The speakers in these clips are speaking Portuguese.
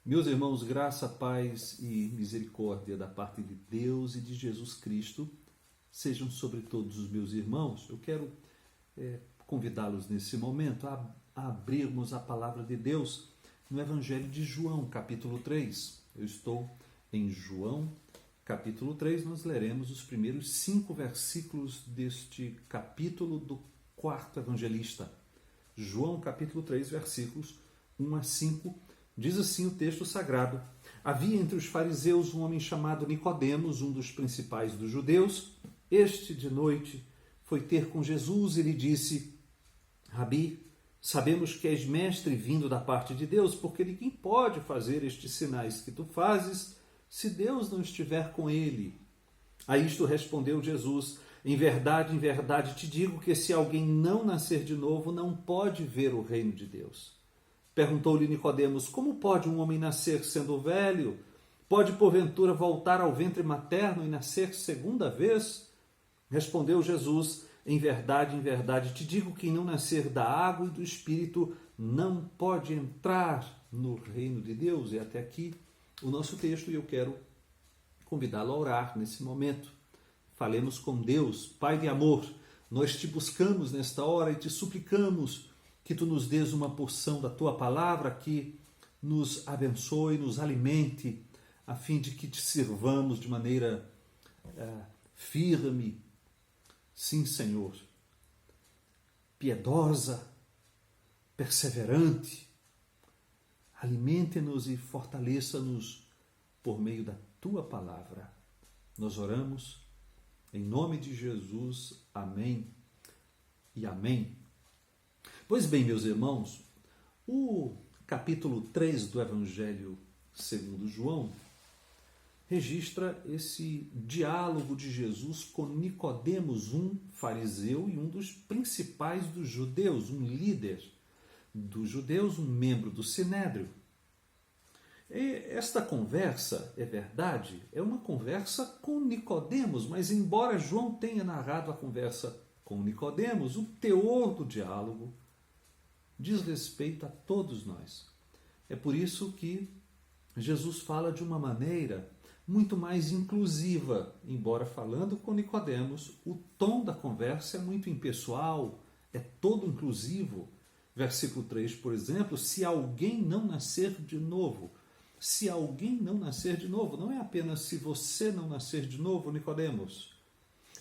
Meus irmãos, graça, paz e misericórdia da parte de Deus e de Jesus Cristo sejam sobre todos os meus irmãos. Eu quero convidá-los nesse momento a abrirmos a palavra de Deus no Evangelho de João, capítulo 3. Eu estou em João, capítulo 3. Nós leremos os primeiros 5 versículos deste capítulo do quarto evangelista. João, capítulo 3, versículos 1 a 5. Diz assim o texto sagrado: havia entre os fariseus um homem chamado Nicodemos, um dos principais dos judeus. Este, de noite, foi ter com Jesus e lhe disse: Rabi, sabemos que és mestre vindo da parte de Deus, porque ninguém pode fazer estes sinais que tu fazes se Deus não estiver com ele. A isto respondeu Jesus: em verdade, te digo que se alguém não nascer de novo, não pode ver o reino de Deus. Perguntou-lhe Nicodemos: como pode um homem nascer sendo velho? Pode porventura voltar ao ventre materno e nascer segunda vez? Respondeu Jesus: em verdade, te digo que quem não nascer da água e do Espírito não pode entrar no reino de Deus. E até aqui o nosso texto, e eu quero convidá-lo a orar nesse momento. Falemos com Deus. Pai de amor, nós te buscamos nesta hora e te suplicamos que tu nos dês uma porção da tua palavra que nos abençoe, nos alimente, a fim de que te sirvamos de maneira firme, sim, Senhor, piedosa, perseverante. Alimente-nos e fortaleça-nos por meio da tua palavra. Nós oramos em nome de Jesus. Amém e amém. Pois bem, meus irmãos, o capítulo 3 do Evangelho segundo João registra esse diálogo de Jesus com Nicodemos, um fariseu e um dos principais dos judeus, um líder dos judeus, um membro do Sinédrio. E esta conversa, é verdade, é uma conversa com Nicodemos, mas embora João tenha narrado a conversa com Nicodemos, o teor do diálogo diz respeito a todos nós. É por isso que Jesus fala de uma maneira muito mais inclusiva. Embora falando com Nicodemos, o tom da conversa é muito impessoal, é todo inclusivo. Versículo 3, por exemplo: se alguém não nascer de novo. Se alguém não nascer de novo, não é apenas se você não nascer de novo, Nicodemos.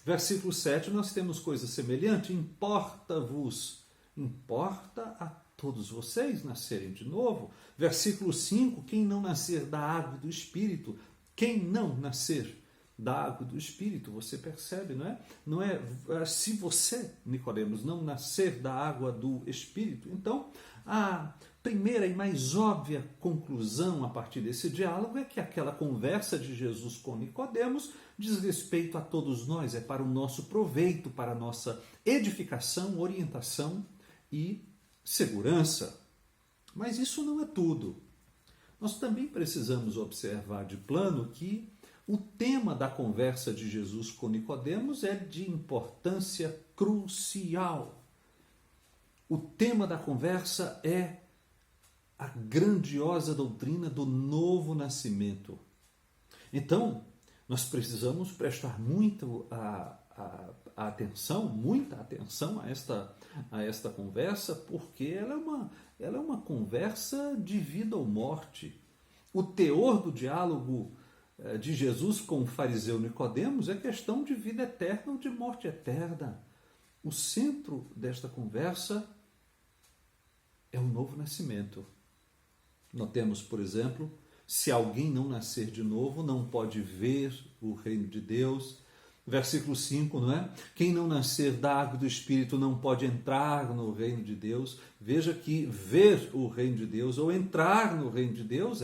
Versículo 7, nós temos coisa semelhante: importa a todos vocês nascerem de novo. Versículo 5, quem não nascer da água e do Espírito, quem não nascer da água e do Espírito, você percebe, não é? Não é se você, Nicodemos, não nascer da água do Espírito. Então, a primeira e mais óbvia conclusão a partir desse diálogo é que aquela conversa de Jesus com Nicodemos diz respeito a todos nós, é para o nosso proveito, para a nossa edificação, orientação e segurança. Mas isso não é tudo. Nós também precisamos observar de plano que o tema da conversa de Jesus com Nicodemos é de importância crucial. O tema da conversa é a grandiosa doutrina do novo nascimento. Então, nós precisamos prestar muita atenção a esta conversa, porque ela é uma conversa de vida ou morte. O teor do diálogo de Jesus com o fariseu Nicodemos é questão de vida eterna ou de morte eterna. O centro desta conversa é o novo nascimento. Notemos, por exemplo, se alguém não nascer de novo, não pode ver o reino de Deus. Versículo 5, não é? Quem não nascer da água e do Espírito não pode entrar no reino de Deus. Veja que ver o reino de Deus ou entrar no reino de Deus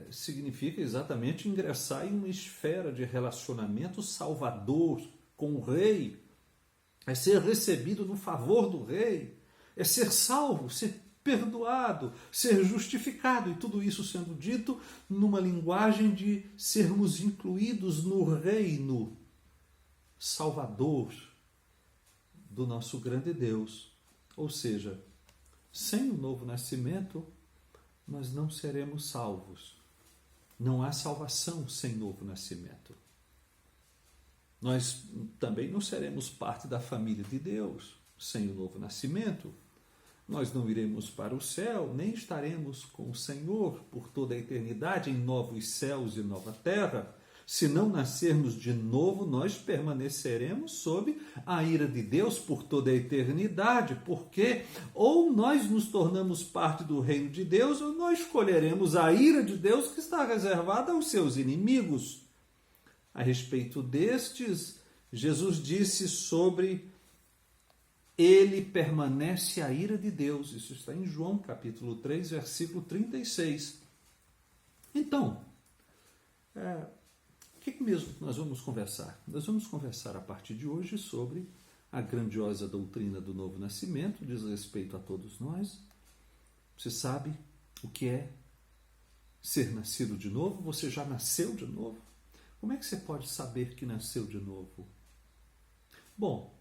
significa exatamente ingressar em uma esfera de relacionamento salvador com o rei. É ser recebido no favor do rei. É ser salvo, ser perdoado, ser justificado, e tudo isso sendo dito numa linguagem de sermos incluídos no reino salvador do nosso grande Deus. Ou seja, sem o novo nascimento, nós não seremos salvos. Não há salvação sem novo nascimento. Nós também não seremos parte da família de Deus sem o novo nascimento. Nós não iremos para o céu, nem estaremos com o Senhor por toda a eternidade em novos céus e nova terra. Se não nascermos de novo, nós permaneceremos sob a ira de Deus por toda a eternidade, porque ou nós nos tornamos parte do reino de Deus, ou nós escolheremos a ira de Deus que está reservada aos seus inimigos. A respeito destes, Jesus disse sobre ele permanece a ira de Deus. Isso está em João capítulo 3, versículo 36. Então, o que mesmo nós vamos conversar? Nós vamos conversar a partir de hoje sobre a grandiosa doutrina do novo nascimento, diz respeito a todos nós. Você sabe o que é ser nascido de novo? Você já nasceu de novo? Como é que você pode saber que nasceu de novo? Bom,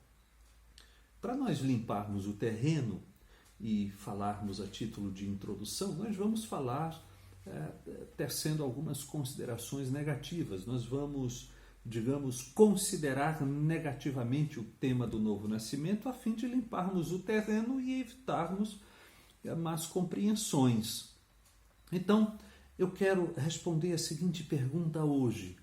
para nós limparmos o terreno e falarmos a título de introdução, nós vamos falar tecendo algumas considerações negativas. Nós vamos, digamos, considerar negativamente o tema do novo nascimento a fim de limparmos o terreno e evitarmos más compreensões. Então, eu quero responder a seguinte pergunta hoje: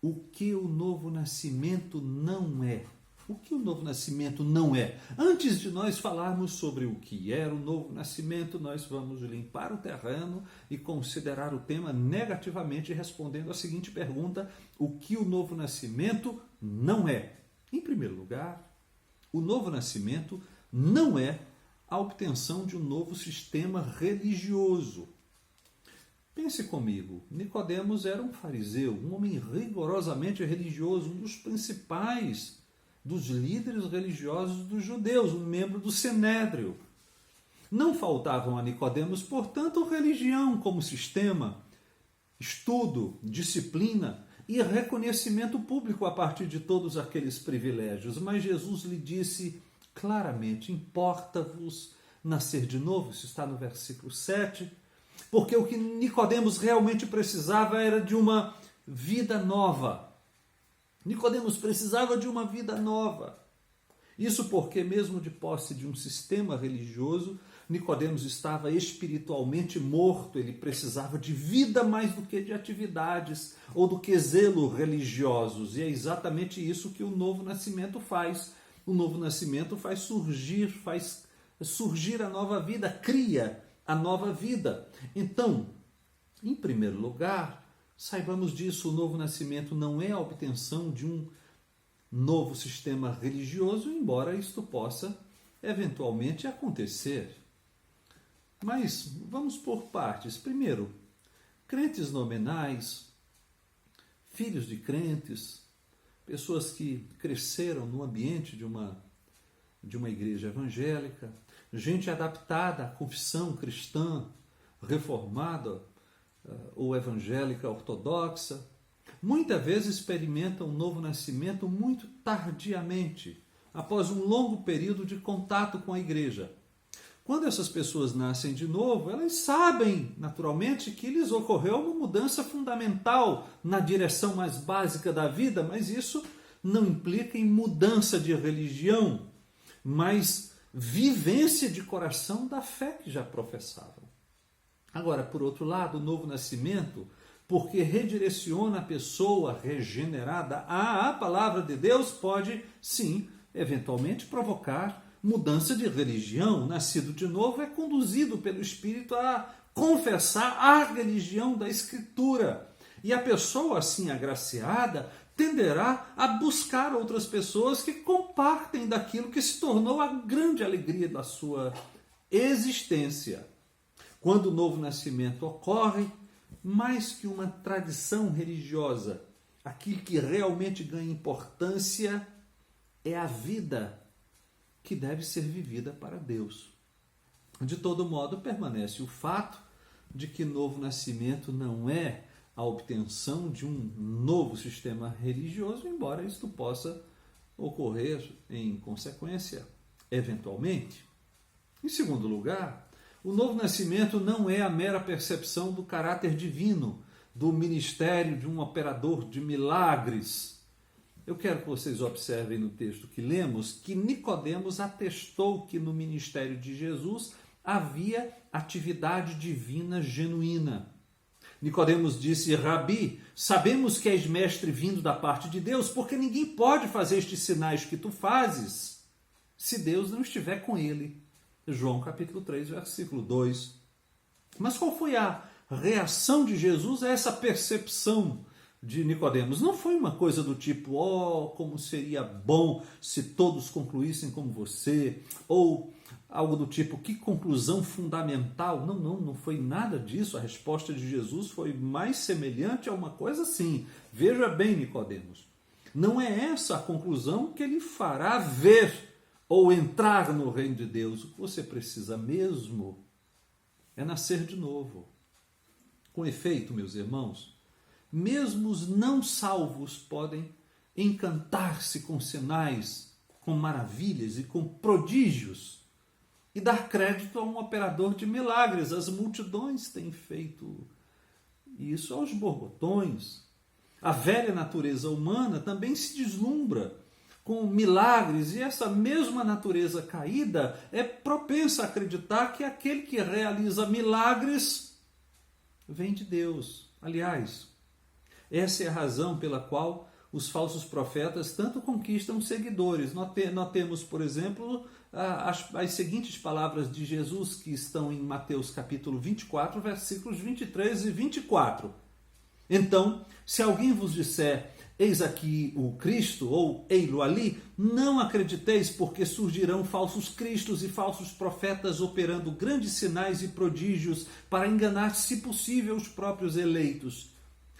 o que o novo nascimento não é? O que o novo nascimento não é? Antes de nós falarmos sobre o que era o novo nascimento, nós vamos limpar o terreno e considerar o tema negativamente, respondendo a seguinte pergunta: o que o novo nascimento não é? Em primeiro lugar, o novo nascimento não é a obtenção de um novo sistema religioso. Pense comigo, Nicodemos era um fariseu, um homem rigorosamente religioso, um dos principais dos líderes religiosos dos judeus, um membro do Sinédrio. Não faltavam a Nicodemos, portanto, religião como sistema, estudo, disciplina e reconhecimento público a partir de todos aqueles privilégios. Mas Jesus lhe disse claramente: importa-vos nascer de novo, isso está no versículo 7, porque o que Nicodemos realmente precisava era de uma vida nova. Nicodemos precisava de uma vida nova. Isso porque, mesmo de posse de um sistema religioso, Nicodemos estava espiritualmente morto. Ele precisava de vida mais do que de atividades ou do que zelo religiosos. E é exatamente isso que o novo nascimento faz. O novo nascimento faz surgir a nova vida, cria a nova vida. Então, em primeiro lugar, saibamos disso: o novo nascimento não é a obtenção de um novo sistema religioso, embora isto possa eventualmente acontecer. Mas vamos por partes. Primeiro, crentes nominais, filhos de crentes, pessoas que cresceram no ambiente de uma igreja evangélica, gente adaptada à confissão cristã, reformada ou evangélica ortodoxa, muitas vezes experimentam um novo nascimento muito tardiamente, após um longo período de contato com a igreja. Quando essas pessoas nascem de novo, elas sabem, naturalmente, que lhes ocorreu uma mudança fundamental na direção mais básica da vida, mas isso não implica em mudança de religião, mas vivência de coração da fé que já professavam. Agora, por outro lado, o novo nascimento, porque redireciona a pessoa regenerada à palavra de Deus, pode, sim, eventualmente provocar mudança de religião. O nascido de novo é conduzido pelo Espírito a confessar a religião da Escritura. E a pessoa assim agraciada tenderá a buscar outras pessoas que compartem daquilo que se tornou a grande alegria da sua existência. Quando o novo nascimento ocorre, mais que uma tradição religiosa, aquilo que realmente ganha importância é a vida que deve ser vivida para Deus. De todo modo, permanece o fato de que novo nascimento não é a obtenção de um novo sistema religioso, embora isto possa ocorrer em consequência, eventualmente. Em segundo lugar, O novo nascimento não é a mera percepção do caráter divino, do ministério de um operador de milagres. Eu quero que vocês observem no texto que lemos que Nicodemos atestou que no ministério de Jesus havia atividade divina genuína. Nicodemos disse: Rabi, sabemos que és mestre vindo da parte de Deus, porque ninguém pode fazer estes sinais que tu fazes se Deus não estiver com ele. João capítulo 3, versículo 2. Mas qual foi a reação de Jesus a essa percepção de Nicodemos? Não foi uma coisa do tipo: oh, como seria bom se todos concluíssem como você, ou algo do tipo: que conclusão fundamental. Não foi nada disso. A resposta de Jesus foi mais semelhante a uma coisa assim: veja bem, Nicodemos, não é essa a conclusão que ele fará ver ou entrar no reino de Deus. O que você precisa mesmo é nascer de novo. Com efeito, meus irmãos, mesmo os não salvos podem encantar-se com sinais, com maravilhas e com prodígios e dar crédito a um operador de milagres. As multidões têm feito isso aos borbotões. A velha natureza humana também se deslumbra com milagres, e essa mesma natureza caída é propensa a acreditar que aquele que realiza milagres vem de Deus. Aliás, essa é a razão pela qual os falsos profetas tanto conquistam seguidores. Notemos, por exemplo, as seguintes palavras de Jesus que estão em Mateus capítulo 24, versículos 23 e 24. Então, se alguém vos disser: eis aqui o Cristo, ou ei-lo ali, não acrediteis, porque surgirão falsos cristos e falsos profetas operando grandes sinais e prodígios para enganar, se possível, os próprios eleitos.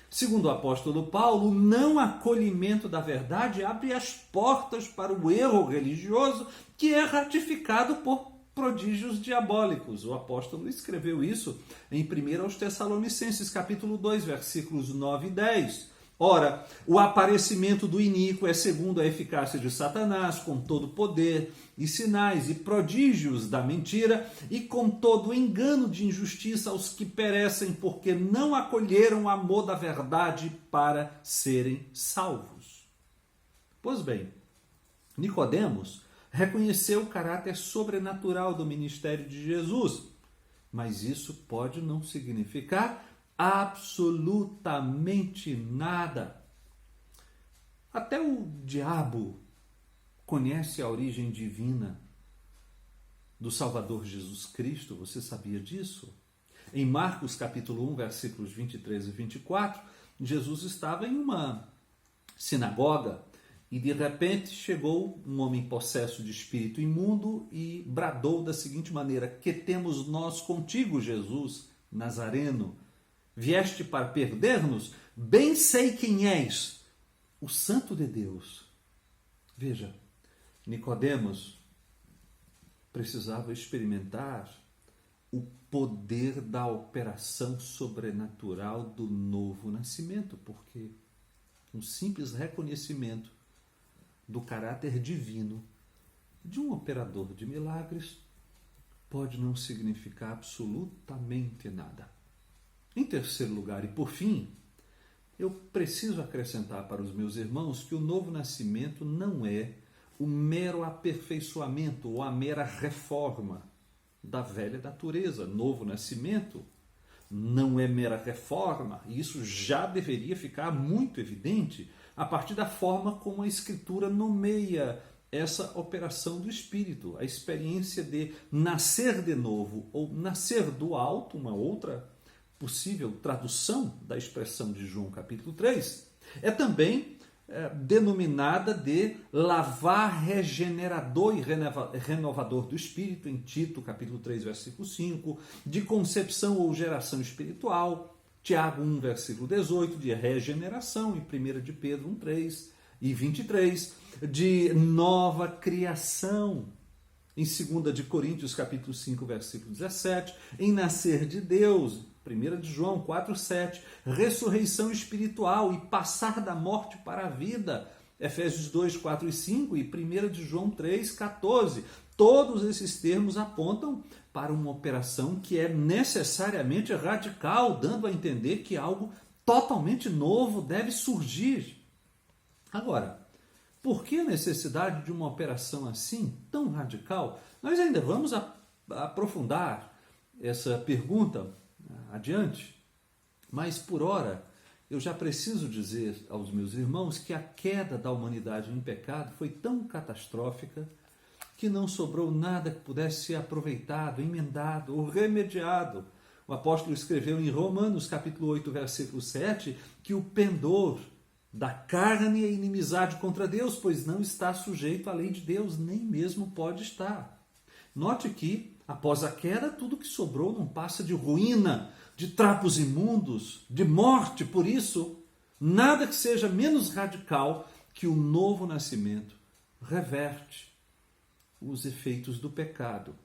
Segundo o apóstolo Paulo, o não acolhimento da verdade abre as portas para o erro religioso, que é ratificado por prodígios diabólicos. O apóstolo escreveu isso em 1 aos Tessalonicenses, capítulo 2, versículos 9 e 10. Ora, o aparecimento do iníquo é segundo a eficácia de Satanás, com todo poder e sinais e prodígios da mentira, e com todo engano de injustiça aos que perecem, porque não acolheram o amor da verdade para serem salvos. Pois bem, Nicodemos reconheceu o caráter sobrenatural do ministério de Jesus, mas isso pode não significar absolutamente nada. Até o diabo conhece a origem divina do Salvador Jesus Cristo. Você sabia disso? Em Marcos capítulo 1, versículos 23 e 24, Jesus estava em uma sinagoga e de repente chegou um homem possesso de espírito imundo e bradou da seguinte maneira: que temos nós contigo, Jesus Nazareno? Vieste para perder-nos? Bem sei quem és, o Santo de Deus. Veja, Nicodemos precisava experimentar o poder da operação sobrenatural do novo nascimento, porque um simples reconhecimento do caráter divino de um operador de milagres pode não significar absolutamente nada. Em terceiro lugar, e por fim, eu preciso acrescentar para os meus irmãos que o novo nascimento não é o mero aperfeiçoamento ou a mera reforma da velha natureza. Novo nascimento não é mera reforma, e isso já deveria ficar muito evidente a partir da forma como a Escritura nomeia essa operação do Espírito, a experiência de nascer de novo ou nascer do alto, uma outra possível tradução da expressão de João capítulo 3, é também denominada de lavar regenerador e renovador do Espírito, em Tito capítulo 3, versículo 5, de concepção ou geração espiritual, Tiago 1, versículo 18, de regeneração, em 1 de Pedro 1, 3 e 23, de nova criação, em 2 de Coríntios capítulo 5, versículo 17, em nascer de Deus, 1 de João 4, 7, ressurreição espiritual e passar da morte para a vida, Efésios 2, 4 e 5 e 1 de João 3, 14. Todos esses termos apontam para uma operação que é necessariamente radical, dando a entender que algo totalmente novo deve surgir. Agora, por que a necessidade de uma operação assim, tão radical? Nós ainda vamos aprofundar essa pergunta adiante, mas por ora eu já preciso dizer aos meus irmãos que a queda da humanidade em pecado foi tão catastrófica que não sobrou nada que pudesse ser aproveitado, emendado ou remediado. O apóstolo escreveu em Romanos, capítulo 8, versículo 7, que o pendor da carne é inimizade contra Deus, pois não está sujeito à lei de Deus, nem mesmo pode estar. Note que, após a queda, tudo que sobrou não passa de ruína, de trapos imundos, de morte. Por isso, nada que seja menos radical que o novo nascimento reverte os efeitos do pecado.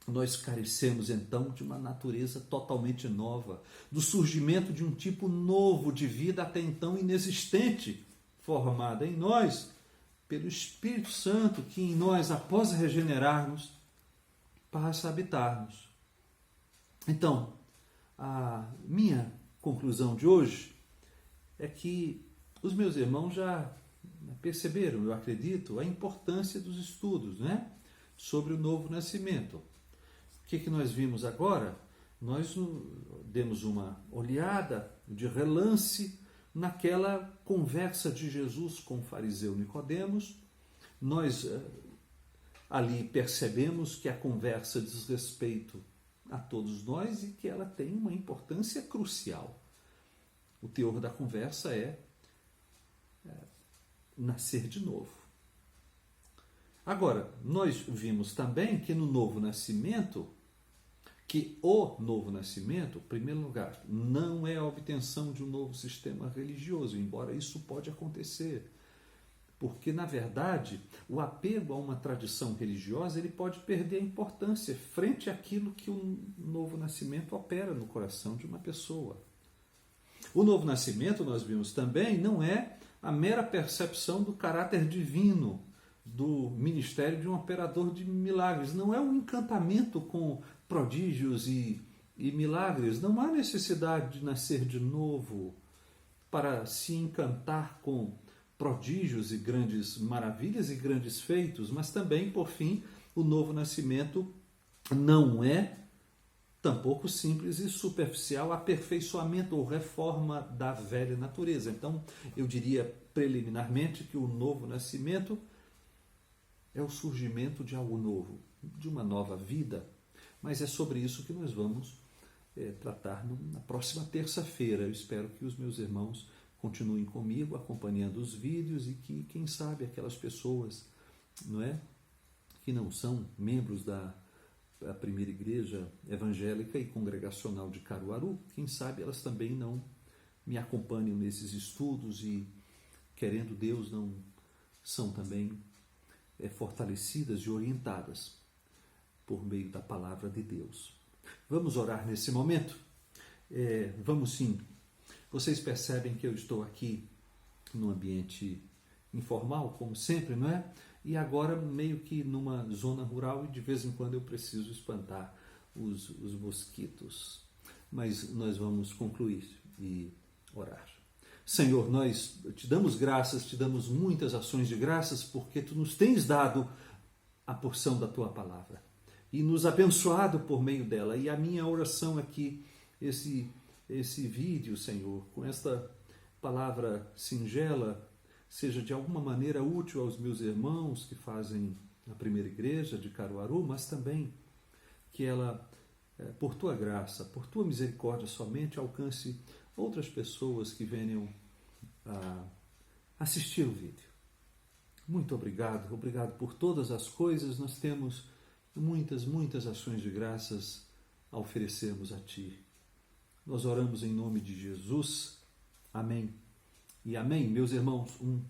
Nós carecemos então de uma natureza totalmente nova, do surgimento de um tipo novo de vida até então inexistente, formada em nós pelo Espírito Santo, que em nós, após regenerarmos, passa a habitar-nos. Então, a minha conclusão de hoje é que os meus irmãos já perceberam, eu acredito, a importância dos estudos, né, sobre o novo nascimento. O que nós vimos agora? Nós demos uma olhada de relance naquela conversa de Jesus com o fariseu Nicodemos. Nós ali percebemos que a conversa diz respeito a todos nós e que ela tem uma importância crucial. O teor da conversa é nascer de novo. Agora, nós vimos também que no novo nascimento, em primeiro lugar, não é a obtenção de um novo sistema religioso, embora isso pode acontecer. Porque, na verdade, o apego a uma tradição religiosa ele pode perder a importância frente àquilo que o novo nascimento opera no coração de uma pessoa. O novo nascimento, nós vimos também, não é a mera percepção do caráter divino do ministério de um operador de milagres. Não é um encantamento com prodígios e milagres. Não há necessidade de nascer de novo para se encantar com prodígios e grandes maravilhas e grandes feitos, mas também, por fim, o novo nascimento não é tampouco simples e superficial aperfeiçoamento ou reforma da velha natureza. Então, eu diria preliminarmente que o novo nascimento é o surgimento de algo novo, de uma nova vida. Mas é sobre isso que nós vamos tratar na próxima terça-feira. Eu espero que os meus irmãos continuem comigo, acompanhando os vídeos e que, quem sabe, aquelas pessoas, que não são membros da primeira igreja evangélica e congregacional de Caruaru, quem sabe elas também não me acompanham nesses estudos e, querendo Deus, não são também fortalecidas e orientadas por meio da palavra de Deus. Vamos orar nesse momento? Vamos sim. Vocês percebem que eu estou aqui num ambiente informal, como sempre, não é? E agora meio que numa zona rural e de vez em quando eu preciso espantar os mosquitos. Mas nós vamos concluir e orar. Senhor, nós te damos graças, te damos muitas ações de graças porque tu nos tens dado a porção da tua palavra e nos abençoado por meio dela. E a minha oração aqui, esse vídeo, Senhor, com esta palavra singela, seja de alguma maneira útil aos meus irmãos que fazem a primeira igreja de Caruaru, mas também que ela, por tua graça, por tua misericórdia somente, alcance outras pessoas que venham a assistir o vídeo. Muito obrigado, obrigado por todas as coisas. Nós temos muitas ações de graças a oferecermos a Ti. Nós oramos em nome de Jesus. Amém e amém. Meus irmãos, um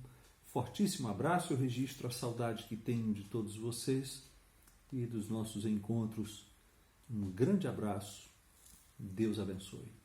fortíssimo abraço. Eu registro a saudade que tenho de todos vocês e dos nossos encontros. Um grande abraço. Deus abençoe.